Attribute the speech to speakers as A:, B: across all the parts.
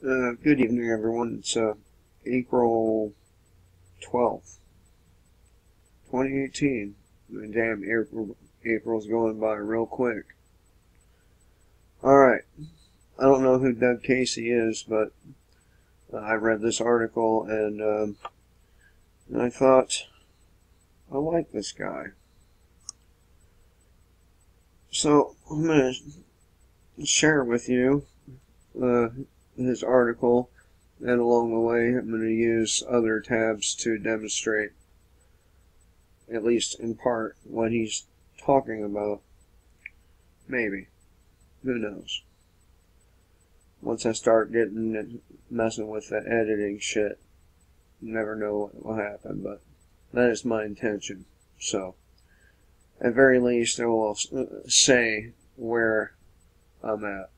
A: Good evening, everyone. It's April 12th, 2018. Damn, April's going by real quick. Alright, I don't know who Doug Casey is, but I read this article and I thought, I like this guy. So, I'm going to share with you his article, and along the way I'm going to use other tabs to demonstrate, at least in part, what he's talking about. Maybe. Who knows? Once I start messing with the editing shit, you never know what will happen, but that is my intention. So, at very least, I will say where I'm at.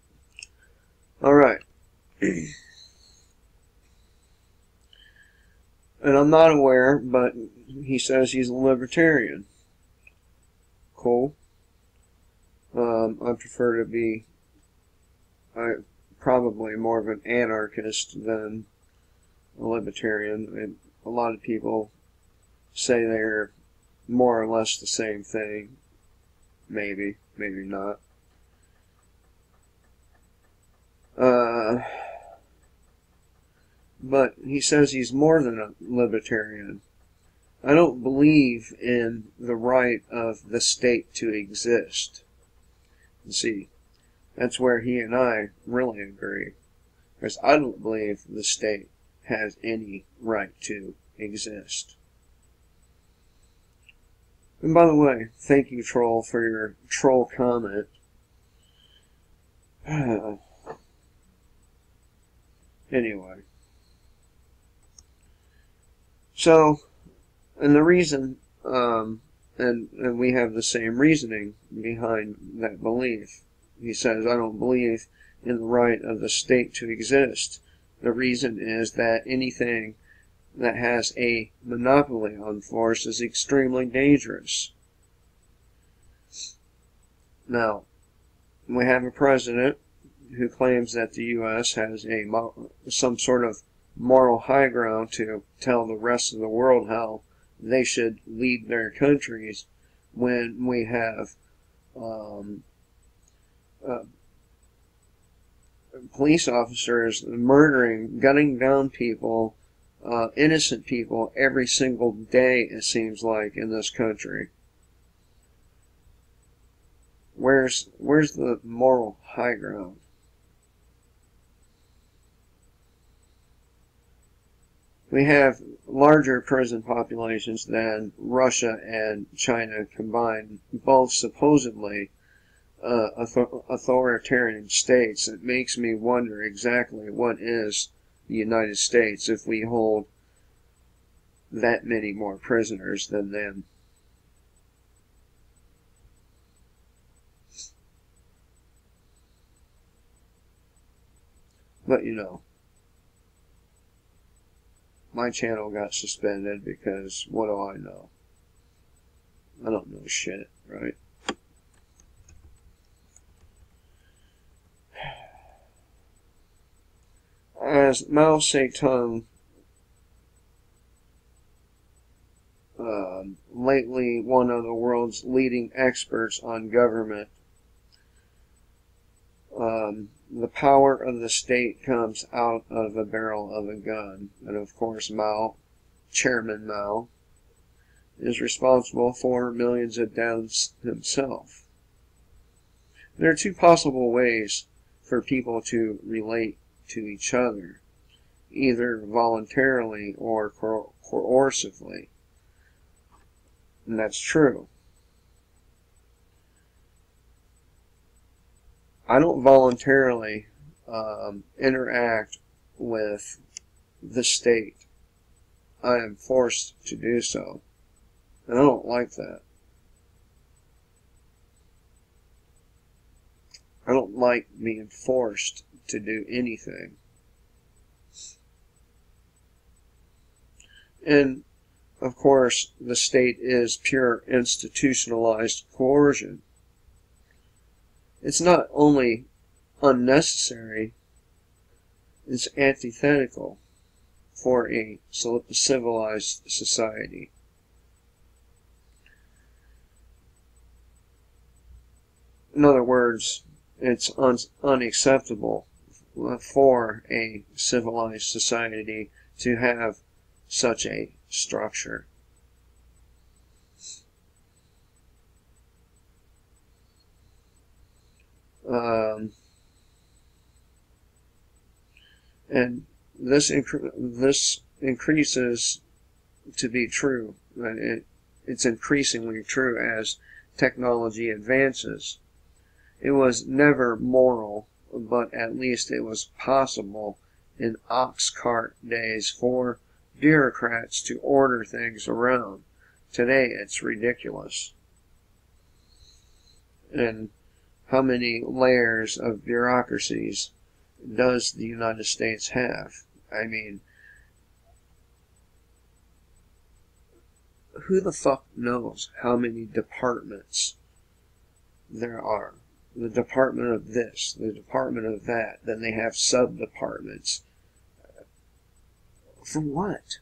A: Alright. And I'm not aware, but he says he's a libertarian. Cool. I prefer to be probably more of an anarchist than a libertarian. And a lot of people say they're more or less the same thing. Maybe, maybe not. But he says he's more than a libertarian. I don't believe in the right of the state to exist. See, that's where he and I really agree. Because I don't believe the state has any right to exist. And by the way, thank you, Troll, for your troll comment. Anyway. So, and the reason, and we have the same reasoning behind that belief. He says, I don't believe in the right of the state to exist. The reason is that anything that has a monopoly on force is extremely dangerous. Now, we have a president who claims that the U.S. has some sort of moral high ground to tell the rest of the world how they should lead their countries, when we have police officers murdering, gunning down people, innocent people, every single day, it seems like, in this country. Where's the moral high ground? We have larger prison populations than Russia and China combined, both supposedly authoritarian states. It makes me wonder exactly what is the United States if we hold that many more prisoners than them. But you know, my channel got suspended because what do I know? I don't know shit, right? As Mao Zedong, lately one of the world's leading experts on government, the power of the state comes out of the barrel of a gun. And of course Mao, Chairman Mao, is responsible for millions of deaths himself. There are two possible ways for people to relate to each other, either voluntarily or coercively. And that's true. I don't voluntarily interact with the state. I am forced to do so. And I don't like that. I don't like being forced to do anything. And, of course, the state is pure institutionalized coercion. It's not only unnecessary, is antithetical for a civilized society. In other words, it's unacceptable for a civilized society to have such a structure. And this increases to be true. It's increasingly true as technology advances. It was never moral, but at least it was possible in ox cart days for bureaucrats to order things around. Today it's ridiculous. And how many layers of bureaucracies does the United States have? I mean, who the fuck knows how many departments there are? The department of this, the department of that, then they have sub-departments. For what?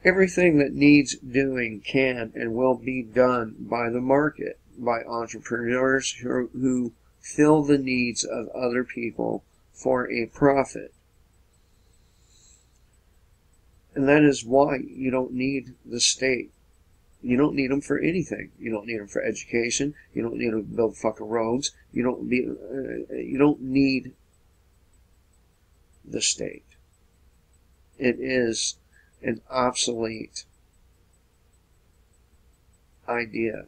A: Everything that needs doing can and will be done by the market, by entrepreneurs who fill the needs of other people for a profit. And that is why you don't need the state. You don't need them for anything. You don't need them for education. You don't need them to build fucking roads. You don't need the state. It is an obsolete idea.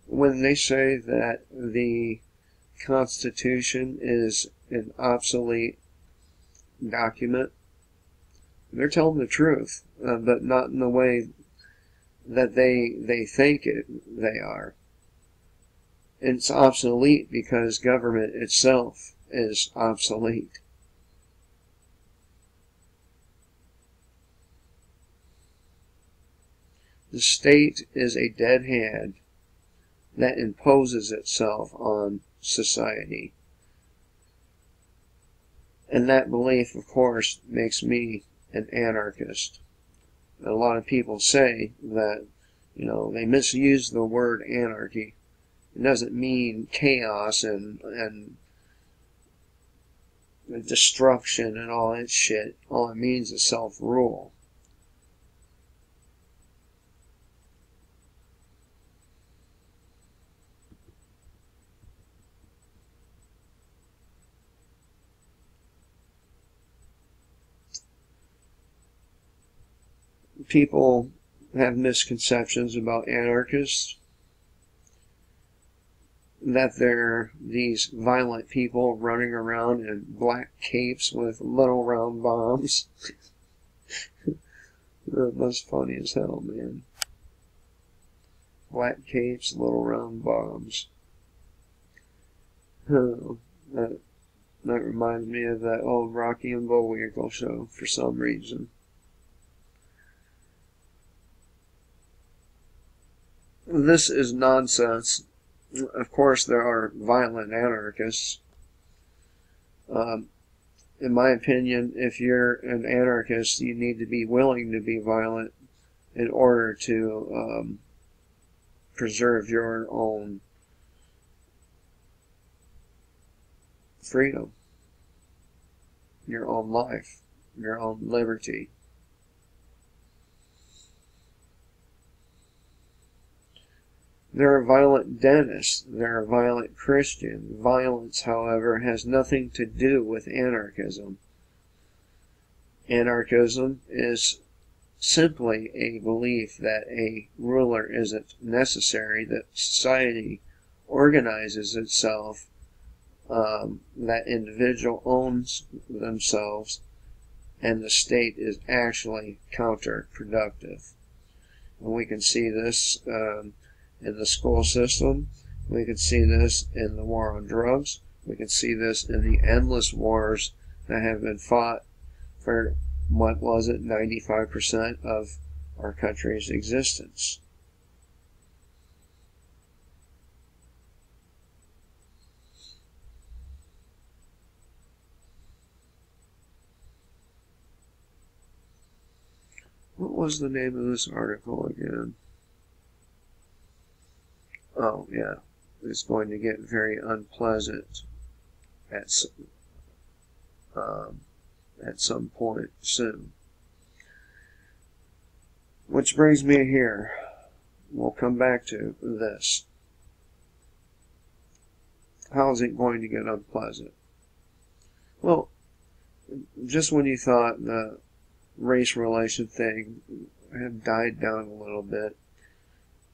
A: When they say that the Constitution is an obsolete document, they're telling the truth, but not in the way that they think they are. It's obsolete because government itself is obsolete. The state is a dead hand that imposes itself on society. And that belief, of course, makes me an anarchist. A lot of people say that, they misuse the word anarchy. It doesn't mean chaos and destruction and all that shit. All it means is self-rule. People have misconceptions about anarchists, that they're these violent people running around in black capes with little round bombs. That's funny as hell, man. Black capes, little round bombs. Oh, that reminds me of that old Rocky and Bullwinkle show for some reason. This is nonsense. Of course, there are violent anarchists. In my opinion, if you're an anarchist, you need to be willing to be violent in order to preserve your own freedom, your own life, your own liberty. There are violent dentists. There are violent Christians. Violence, however, has nothing to do with anarchism. Anarchism is simply a belief that a ruler isn't necessary, that society organizes itself, that individual owns themselves, and the state is actually counterproductive. And we can see this in the school system. We can see this in the war on drugs. We can see this in the endless wars that have been fought for, 95% of our country's existence. What was the name of this article again? Oh, yeah. It's going to get very unpleasant at some point soon. Which brings me here. We'll come back to this. How is it going to get unpleasant? Well, just when you thought the race relation thing had died down a little bit,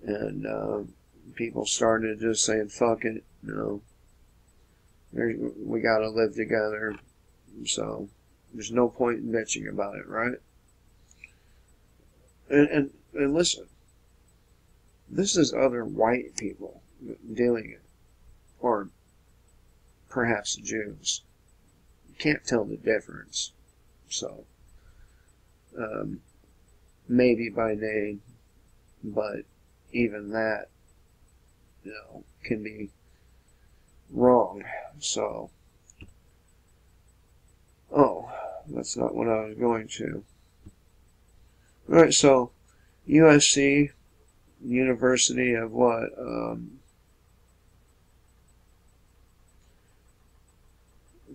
A: and people started just saying, fuck it, we gotta live together, so there's no point in bitching about it, right? And listen, this is other white people doing it, or perhaps Jews. You can't tell the difference, so maybe by name, but even that, can be wrong. So, oh, that's not what I was going to. Alright, so USC, University of what?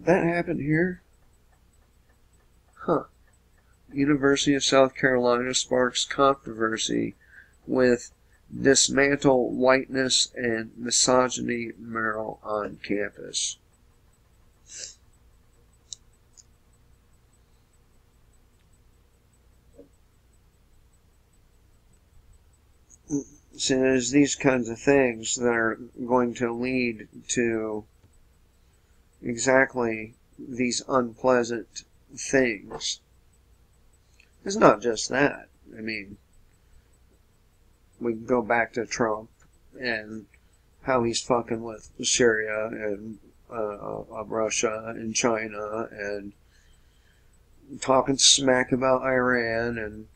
A: That happened here? Huh. University of South Carolina sparks controversy with dismantle whiteness and misogyny mural on campus. So there's these kinds of things that are going to lead to exactly these unpleasant things. It's not just that. I mean, we can go back to Trump and how he's fucking with Syria and Russia and China and talking smack about Iran, and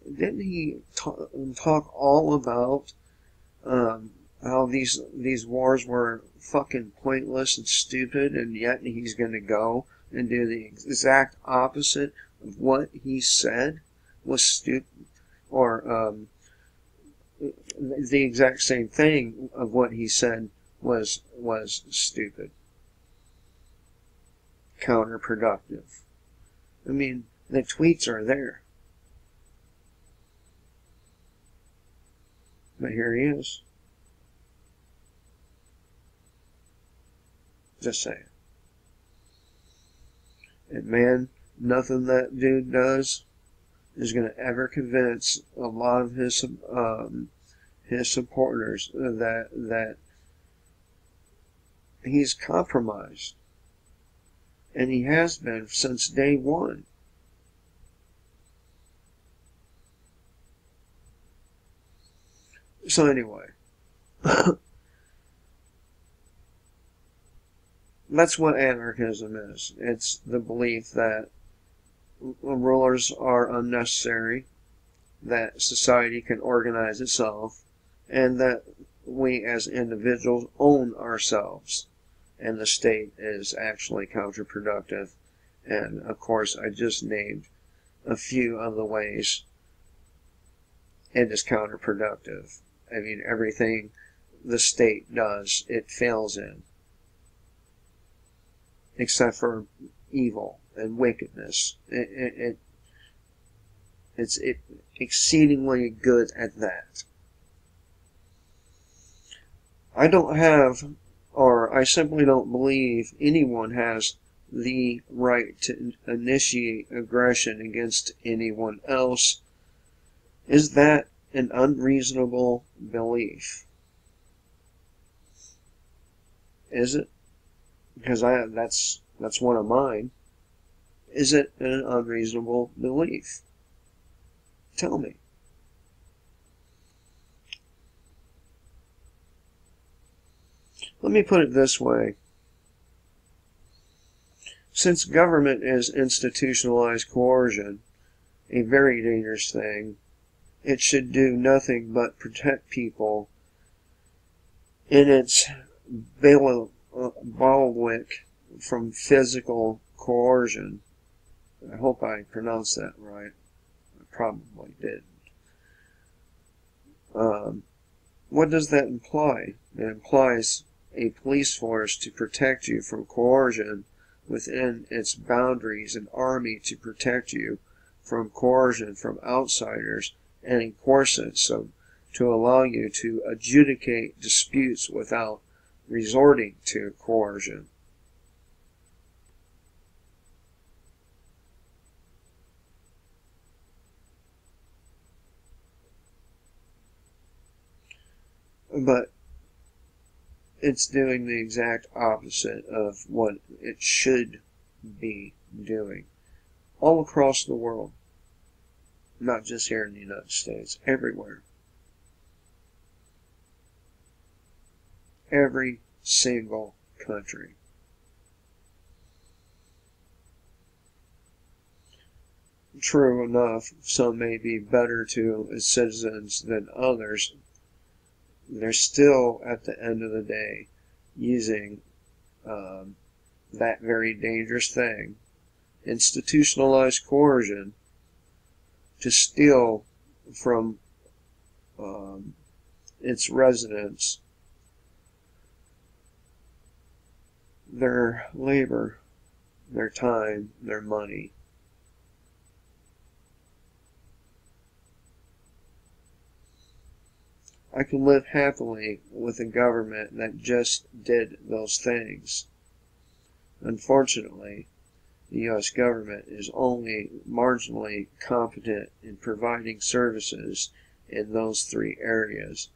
A: didn't he talk all about how these wars were fucking pointless and stupid, and yet he's going to go and do the exact opposite of what he said was stupid, or the exact same thing of what he said was stupid, counterproductive. I mean, the tweets are there. But here he is. Just saying. And man, nothing that dude does is going to ever convince a lot of his supporters that he's compromised. And he has been since day one. So anyway, that's what anarchism is. It's the belief that rulers are unnecessary, that society can organize itself, and that we as individuals own ourselves, and the state is actually counterproductive. And of course, I just named a few of the ways it is counterproductive. I mean, everything the state does, it fails in. Except for evil and wickedness. It's exceedingly good at that. I don't have, or I simply don't believe anyone has the right to initiate aggression against anyone else. Is that an unreasonable belief? Is it? Because that's one of mine. Is it an unreasonable belief? Tell me. Let me put it this way. Since government is institutionalized coercion, a very dangerous thing, it should do nothing but protect people in its bailiwick from physical coercion. I hope I pronounced that right. I probably didn't. What does that imply? It implies a police force to protect you from coercion within its boundaries, an army to protect you from coercion from outsiders, and a court system to allow you to adjudicate disputes without resorting to coercion. But it's doing the exact opposite of what it should be doing. All across the world. Not just here in the United States. Everywhere. Every single country. True enough, some may be better to its citizens than others. They're still, at the end of the day, using that very dangerous thing, institutionalized coercion, to steal from its residents their labor, their time, their money. I can live happily with a government that just did those things. Unfortunately, the U.S. government is only marginally competent in providing services in those three areas.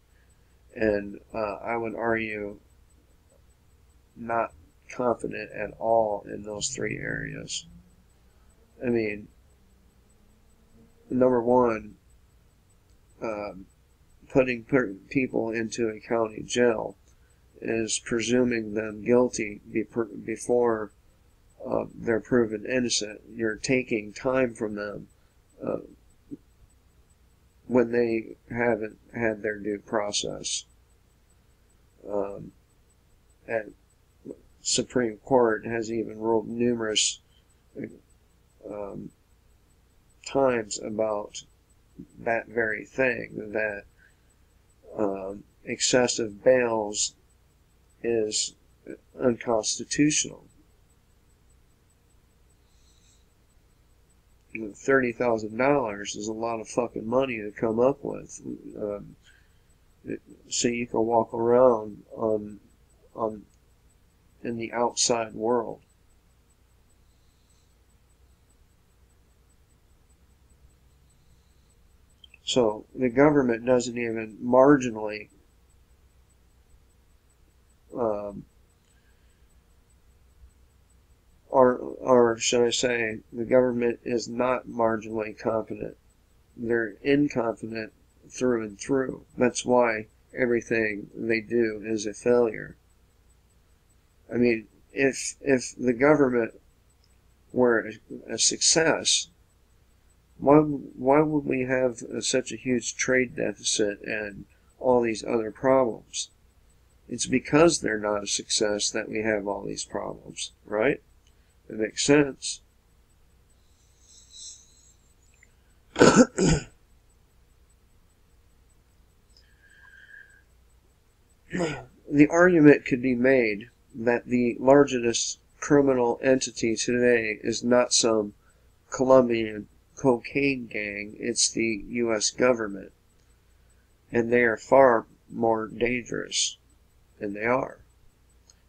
A: And I would argue not confident at all in those three areas. I mean, number one, putting people into a county jail is presuming them guilty before they're proven innocent. You're taking time from them when they haven't had their due process. And Supreme Court has even ruled numerous times about that very thing, that excessive bails is unconstitutional. $30,000 is a lot of fucking money to come up with, so you can walk around in the outside world. So the government doesn't even marginally or should I say, the government is not marginally competent. They're incompetent through and through. That's why everything they do is a failure. I mean, if the government were a success, why would we have such a huge trade deficit and all these other problems? It's because they're not a success that we have all these problems, right? It makes sense. The argument could be made that the largest criminal entity today is not some Colombian cocaine gang, it's the U.S. government. And they are far more dangerous. And they are.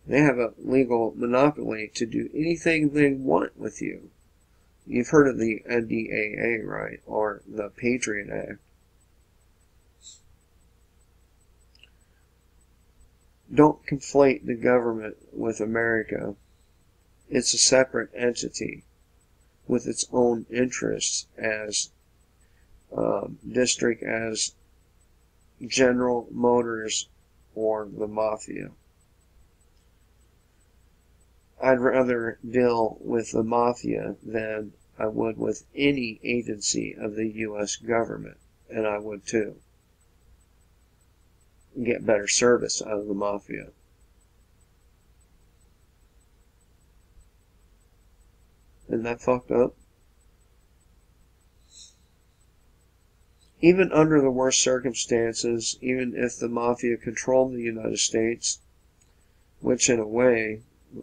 A: They have a legal monopoly to do anything they want with you. You've heard of the NDAA, right? Or the Patriot Act. Don't conflate the government with America. It's a separate entity with its own interests as district as General Motors or the Mafia. I'd rather deal with the Mafia than I would with any agency of the U.S. government. and I would too. Get better service out of the mafia. Isn't that fucked up? Even under the worst circumstances, even if the mafia controlled the United States, which in a way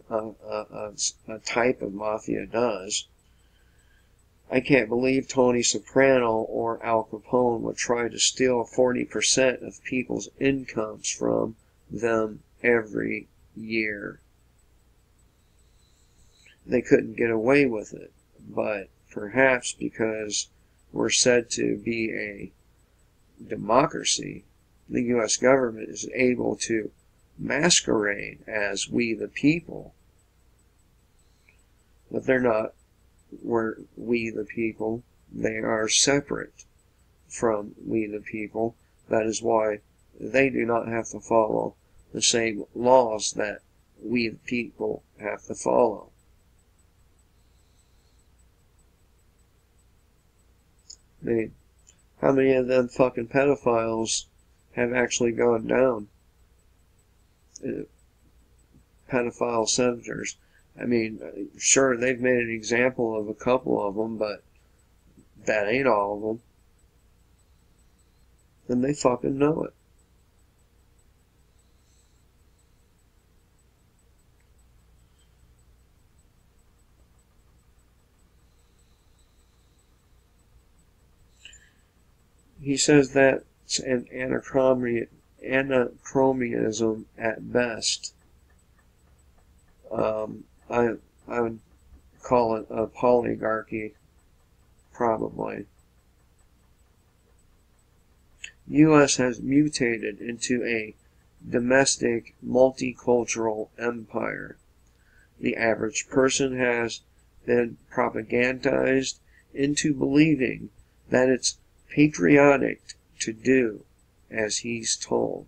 A: a type of mafia does, I can't believe Tony Soprano or Al Capone would try to steal 40% of people's incomes from them every year. They couldn't get away with it, but perhaps because we're said to be a democracy, the U.S. government is able to masquerade as we the people. But they're not we the people. They are separate from we the people. That is why they do not have to follow the same laws that we the people have to follow. I mean, how many of them fucking pedophiles have actually gone down? Pedophile senators. I mean, sure, they've made an example of a couple of them, but that ain't all of them. And they fucking know it. He says that's an anachronism at best. I would call it a polygarchy, probably. U.S. has mutated into a domestic, multicultural empire. The average person has been propagandized into believing that it's patriotic to do as he's told.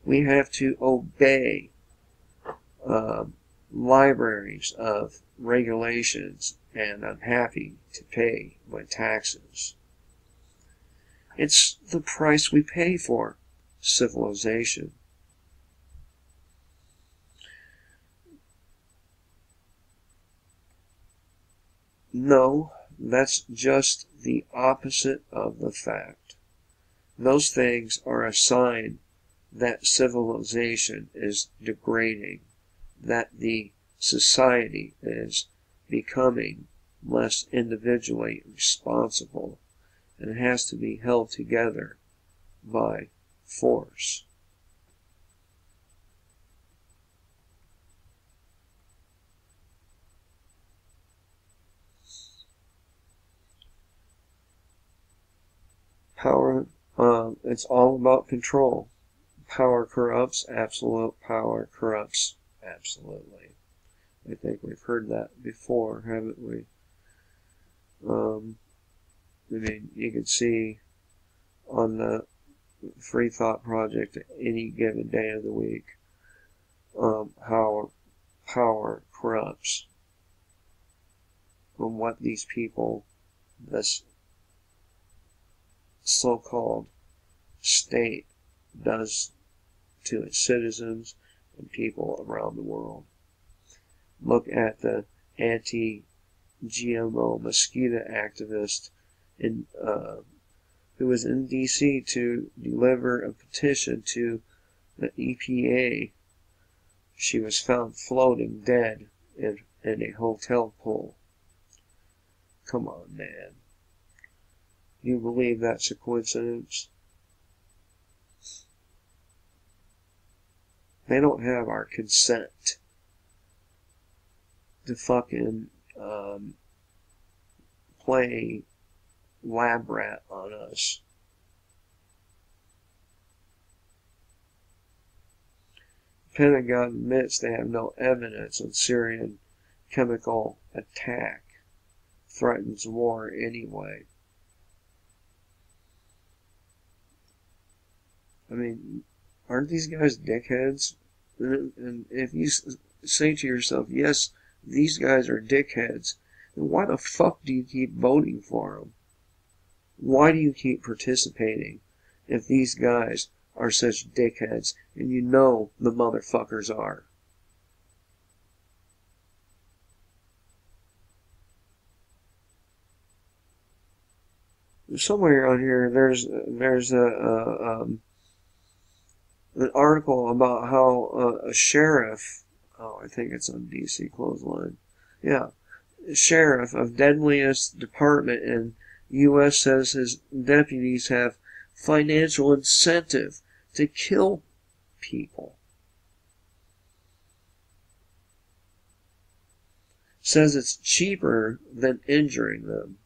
A: We have to obey libraries of regulations, and I'm happy to pay my taxes. It's the price we pay for civilization. No, that's just the opposite of the fact. Those things are a sign that civilization is degrading, that the society is becoming less individually responsible and has to be held together by force. Power, it's all about control. Power corrupts, absolute power corrupts absolutely. I think we've heard that before, haven't we? I mean, you can see on the Free Thought Project any given day of the week how power corrupts and what these people, this so-called state, does to its citizens and people around the world. Look at the anti-GMO mosquito activist who was in D.C. to deliver a petition to the EPA. She was found floating dead in a hotel pool. Come on, man. You believe that's a coincidence? They don't have our consent to fucking play lab rat on us. Pentagon admits they have no evidence of Syrian chemical attack. Threatens war anyway. I mean, aren't these guys dickheads? And if you say to yourself, yes, these guys are dickheads, then why the fuck do you keep voting for them? Why do you keep participating if these guys are such dickheads, and you know the motherfuckers are? Somewhere on here, there's an article about how a sheriff, oh, I think it's on DC Clothesline, yeah, sheriff of deadliest department in U.S. says his deputies have financial incentive to kill people. Says it's cheaper than injuring them.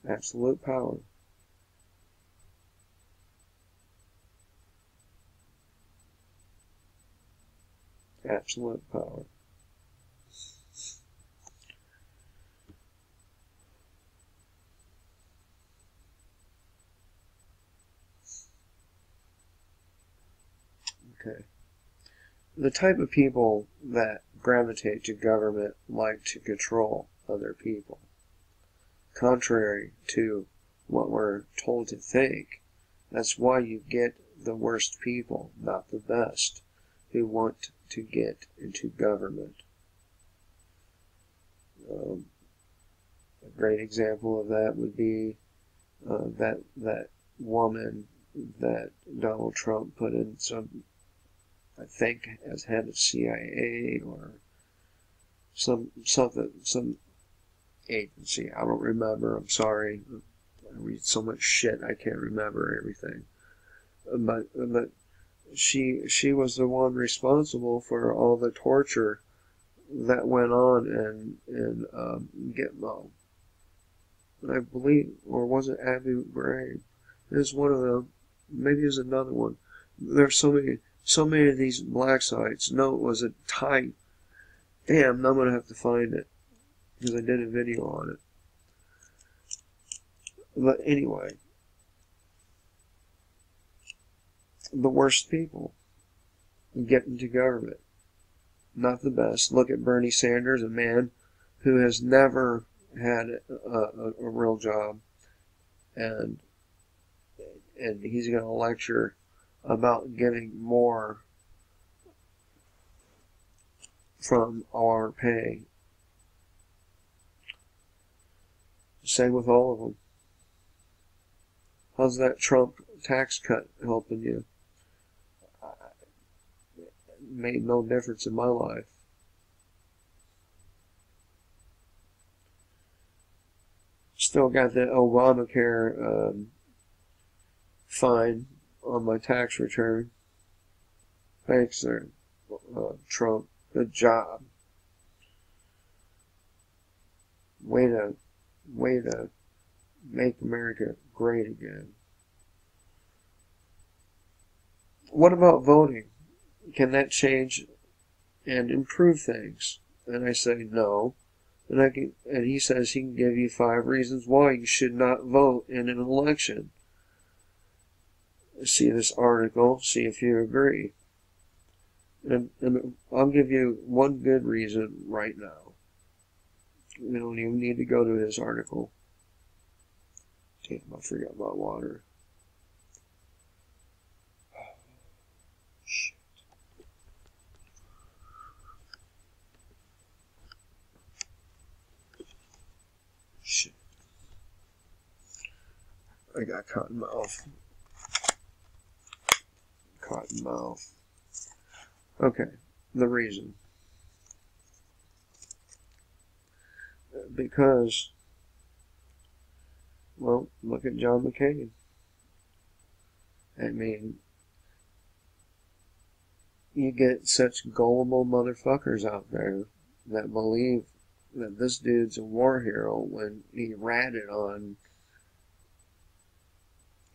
A: Absolute power. Absolute power. Okay. The type of people that gravitate to government like to control other people. Contrary to what we're told to think, that's why you get the worst people, not the best, who want to get into government. A great example of that would be that woman that Donald Trump put in some, I think, as head of CIA or some agency. I don't remember. I'm sorry. I read so much shit I can't remember everything. But she was the one responsible for all the torture that went on in Gitmo. I believe, or was it Abu Ghraib? It was one of them. Maybe it was another one. There's so many of these black sites. No, it was a type. Damn, I'm gonna have to find it because I did a video on it. But anyway, the worst people get into government. Not the best. Look at Bernie Sanders, a man who has never had a real job, and he's going to lecture about getting more from our pay. Same with all of them. How's that Trump tax cut helping you? It made no difference in my life. Still got the Obamacare fine on my tax return. Thanks there, Trump. Good job. Way to make America great again. What about voting? Can that change and improve things? And I say no. And he says he can give you 5 reasons why you should not vote in an election. See this article, see if you agree. And I'll give you one good reason right now. We don't even need to go to his article. Damn, I forgot about water. Shit. Shit. I got cotton mouth. Cotton mouth. Okay, the reason. Because, well, look at John McCain. I mean, you get such gullible motherfuckers out there that believe that this dude's a war hero when he ratted on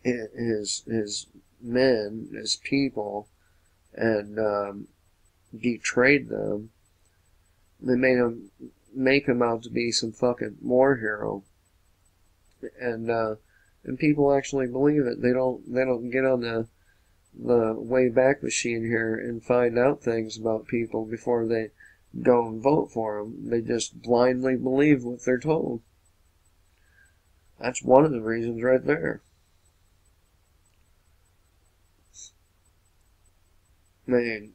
A: his men, his people, and betrayed them. They make him out to be some fucking war hero, and people actually believe it. They don't get on the Wayback Machine here and find out things about people before they go and vote for them. They just blindly believe what they're told. That's one of the reasons right there. Man,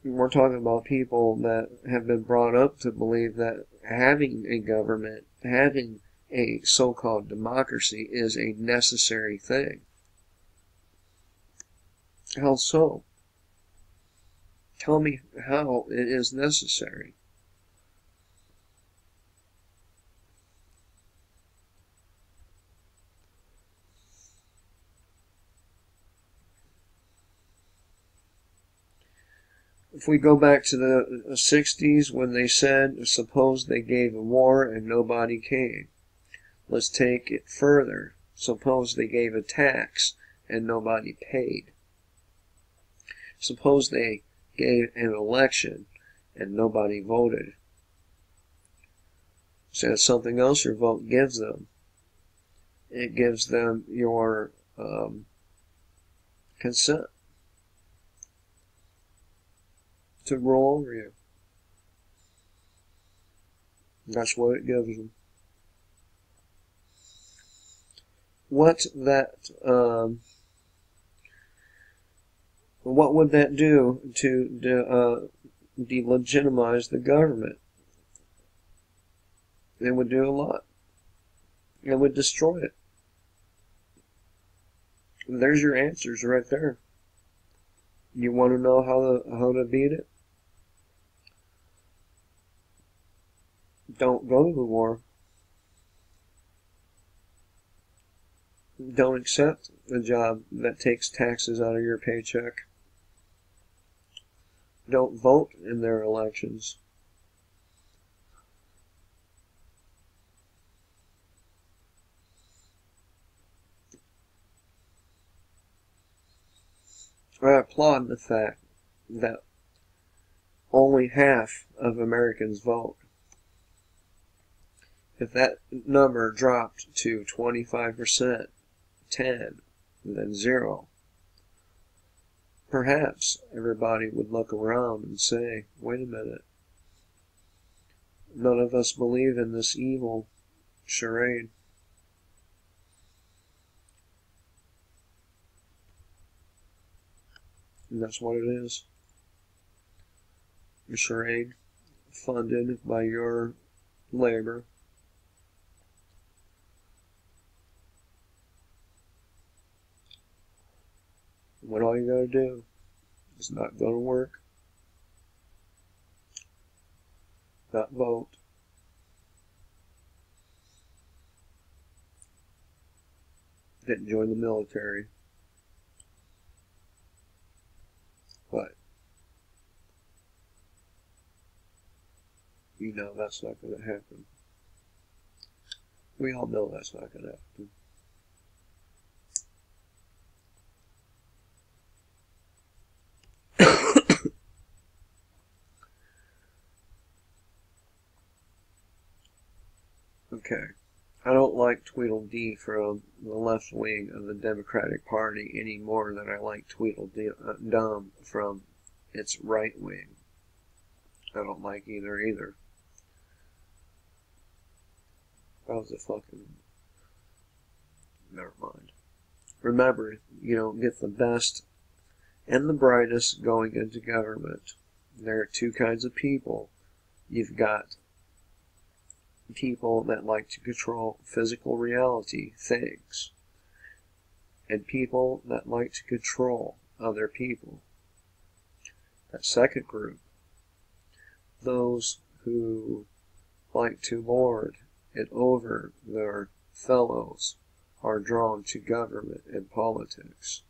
A: we're talking about people that have been brought up to believe that having a government, having a so-called democracy is a necessary thing. How so? Tell me how it is necessary. If we go back to the 60s when they said, suppose they gave a war and nobody came. Let's take it further. Suppose they gave a tax and nobody paid. Suppose they gave an election and nobody voted. So that's something else your vote gives them. It gives them your consent to rule over you. That's what it gives them. What would that do to delegitimize the government? It would do a lot. It would destroy it. There's your answers right there. You want to know how to beat it? Don't go to the war. Don't accept a job that takes taxes out of your paycheck. Don't vote in their elections. I applaud the fact that only half of Americans vote. If that number dropped to 25%, 10, then 0, perhaps everybody would look around and say, wait a minute, none of us believe in this evil charade. And that's what it is. A charade funded by your labor. When all you gotta do is not go to work, not vote, didn't join the military, but you know that's not going to happen. We all know that's not going to happen. Okay. I don't like Tweedledee from the left wing of the Democratic Party any more than I like Tweedledum from its right wing. I don't like either. That was a fucking... Never mind. Remember, you don't get the best and the brightest going into government. There are two kinds of people. You've got people that like to control physical reality, things, and people that like to control other people. That second group, those who like to lord it over their fellows, are drawn to government and politics.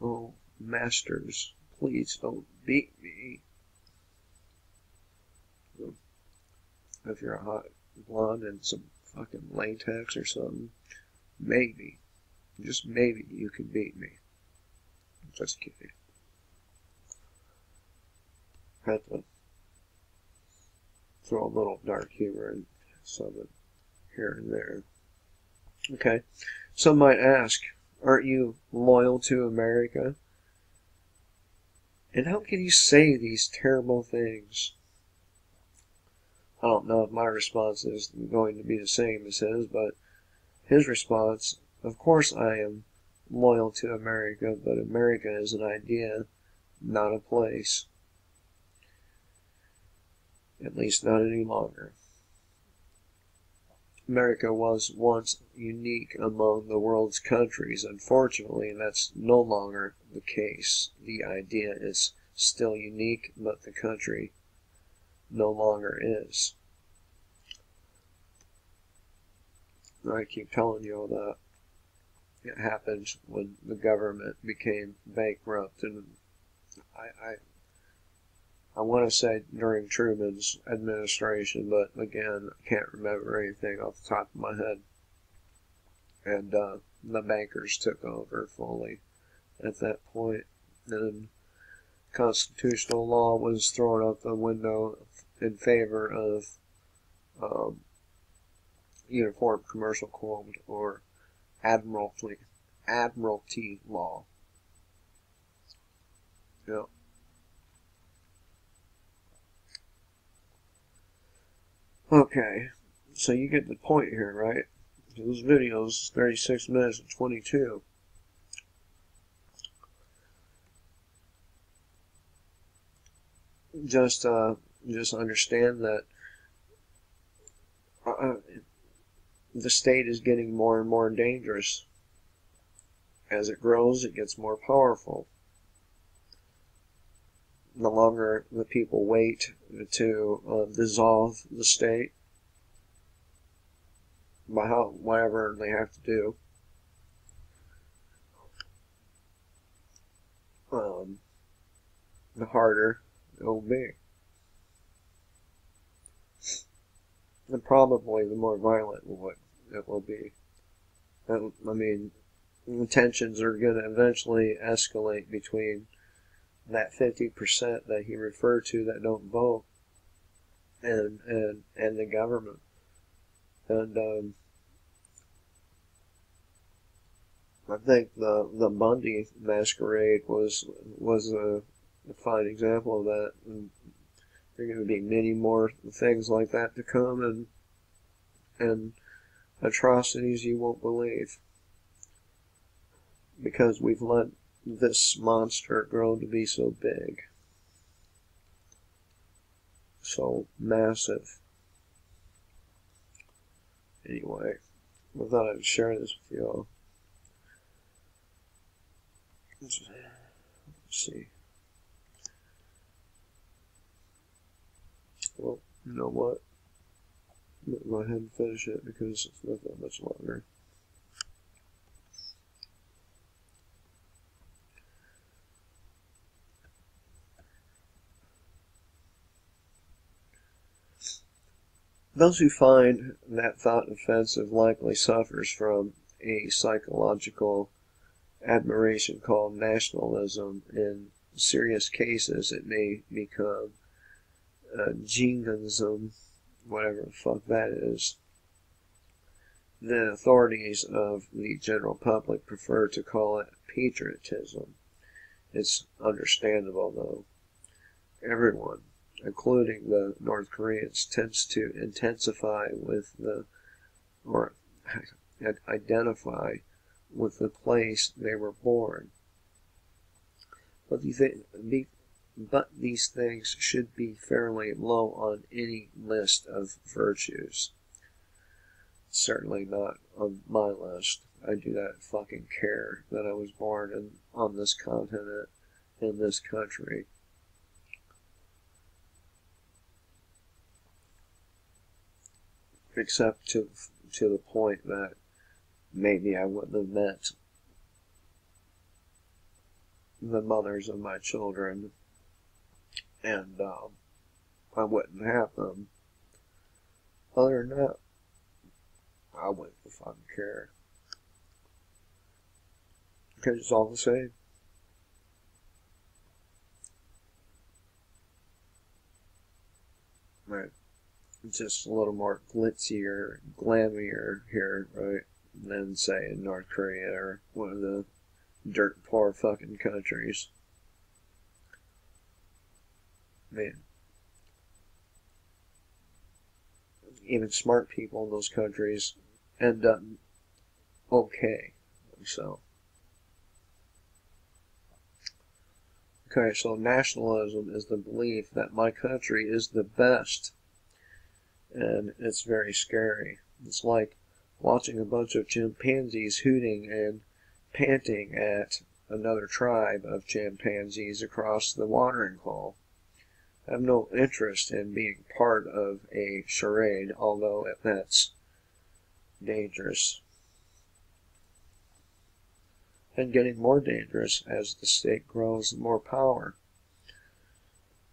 A: Oh, masters, please don't beat me. If you're a hot blonde and some fucking latex or something, maybe, just maybe, you can beat me. Just kidding. Had to throw a little dark humor in some of it here and there. Okay, some might ask, aren't you loyal to America? And how can you say these terrible things? I don't know if my response is going to be the same as his, but his response, of course I am loyal to America, but America is an idea, not a place. At least not any longer. America was once unique among the world's countries. Unfortunately, that's no longer the case. The idea is still unique, but the country no longer is. I keep telling you all that. It happened when the government became bankrupt, and I want to say during Truman's administration, but again, I can't remember anything off the top of my head. And the bankers took over fully at that point, and constitutional law was thrown out the window in favor of Uniform Commercial Code, or Admiralty law. Yeah. Okay, so you get the point here, right? This video is 36 minutes and 22. Just understand that the state is getting more and more dangerous. As it grows, it gets more powerful. The longer the people wait to dissolve the state, by whatever they have to do, the harder it will be. And probably the more violent it will be. And, I mean, tensions are going to eventually escalate between that 50% that he referred to that don't vote and the government. And I think the Bundy masquerade was a fine example of that. And there are going to be many more things like that to come, and atrocities you won't believe, because we've let this monster grow to be so big, so massive. Anyway, I thought I'd share this with y'all. Let's see. Well, you know what? I'm going to go ahead and finish it because it's not that much longer. Those who find that thought offensive likely suffers from a psychological admiration called nationalism. In serious cases, it may become jingoism, whatever the fuck that is. The authorities of the general public prefer to call it patriotism. It's understandable, though. Everyone, including the North Koreans, tends to intensify with or identify with the place they were born. But these things should be fairly low on any list of virtues. Certainly not on my list. I do not fucking care that I was born on this continent, in this country. Except to the point that maybe I wouldn't have met the mothers of my children, and I wouldn't have them. Other than that, I wouldn't fucking care. Because it's all the same. Right. It's just a little more glitzier, glammier here, right? Than, say, in North Korea or one of the dirt poor fucking countries. I mean, even smart people in those countries end up okay. So, okay, so nationalism is the belief that my country is the best, and it's very scary. It's like watching a bunch of chimpanzees hooting and panting at another tribe of chimpanzees across the watering hole. I have no interest in being part of a charade, although that's dangerous. And getting more dangerous as the state grows more power.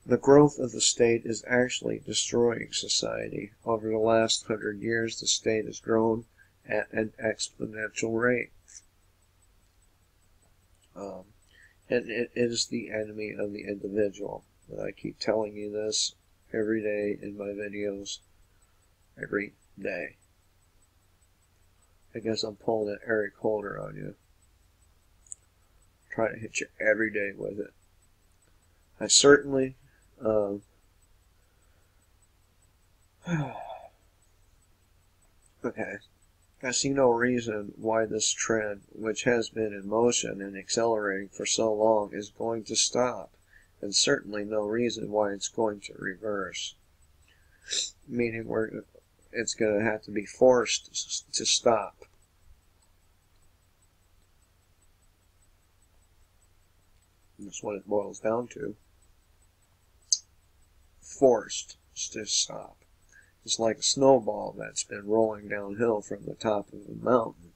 A: The growth of the state is actually destroying society. Over the last 100 years, the state has grown at an exponential rate. And it is the enemy of the individual. I keep telling you this every day in my videos, every day. I guess I'm pulling an Eric Holder on you. Trying to hit you every day with it. I certainly okay. I see no reason why this trend, which has been in motion and accelerating for so long, is going to stop, and certainly no reason why it's going to reverse. Meaning it's going to have to be forced to stop. That's what it boils down to. Forced to stop. It's like a snowball that's been rolling downhill from the top of a mountain.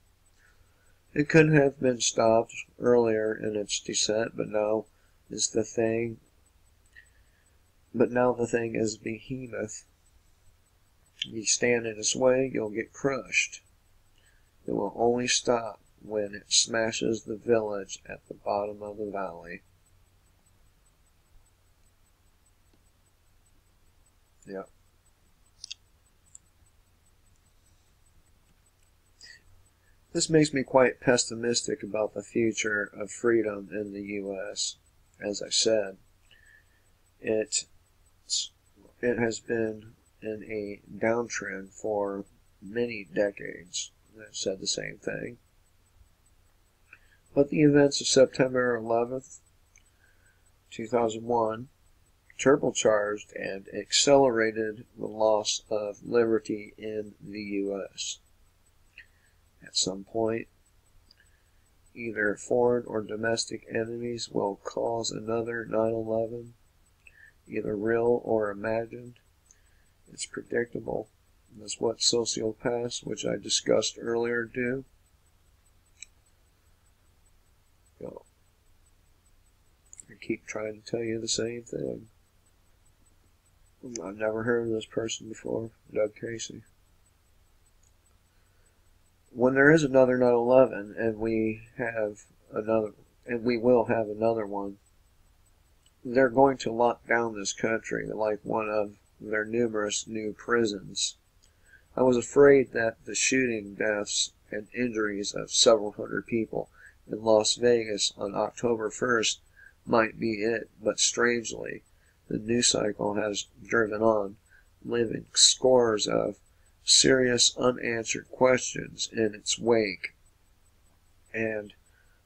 A: It could have been stopped earlier in its descent, but now the thing is behemoth. You stand in its way, you'll get crushed. It will only stop when it smashes the village at the bottom of the valley. Yep. This makes me quite pessimistic about the future of freedom in the U.S. As I said, it has been in a downtrend for many decades. I've said the same thing. But the events of September 11th, 2001 turbocharged and accelerated the loss of liberty in the U.S. At some point, either foreign or domestic enemies will cause another 9/11, either real or imagined. It's predictable. That's what sociopaths, which I discussed earlier, do. I keep trying to tell you the same thing. I've never heard of this person before, Doug Casey. When there is another 9/11, and we will have another one, they're going to lock down this country like one of their numerous new prisons. I was afraid that the shooting deaths and injuries of several hundred people in Las Vegas on October 1st might be it, but strangely, the news cycle has driven on, leaving scores of serious unanswered questions in its wake, and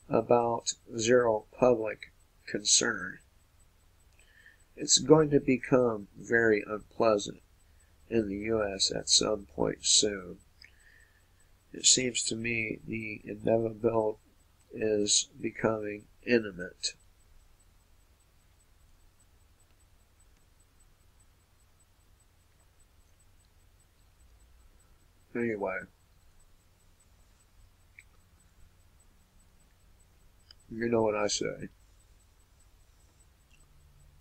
A: about zero public concern. It's going to become very unpleasant in the U.S. at some point soon. It seems to me the inevitable is becoming imminent. Anyway, you know what I say.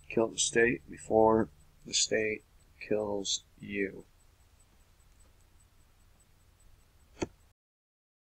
A: Kill the state before the state kills you.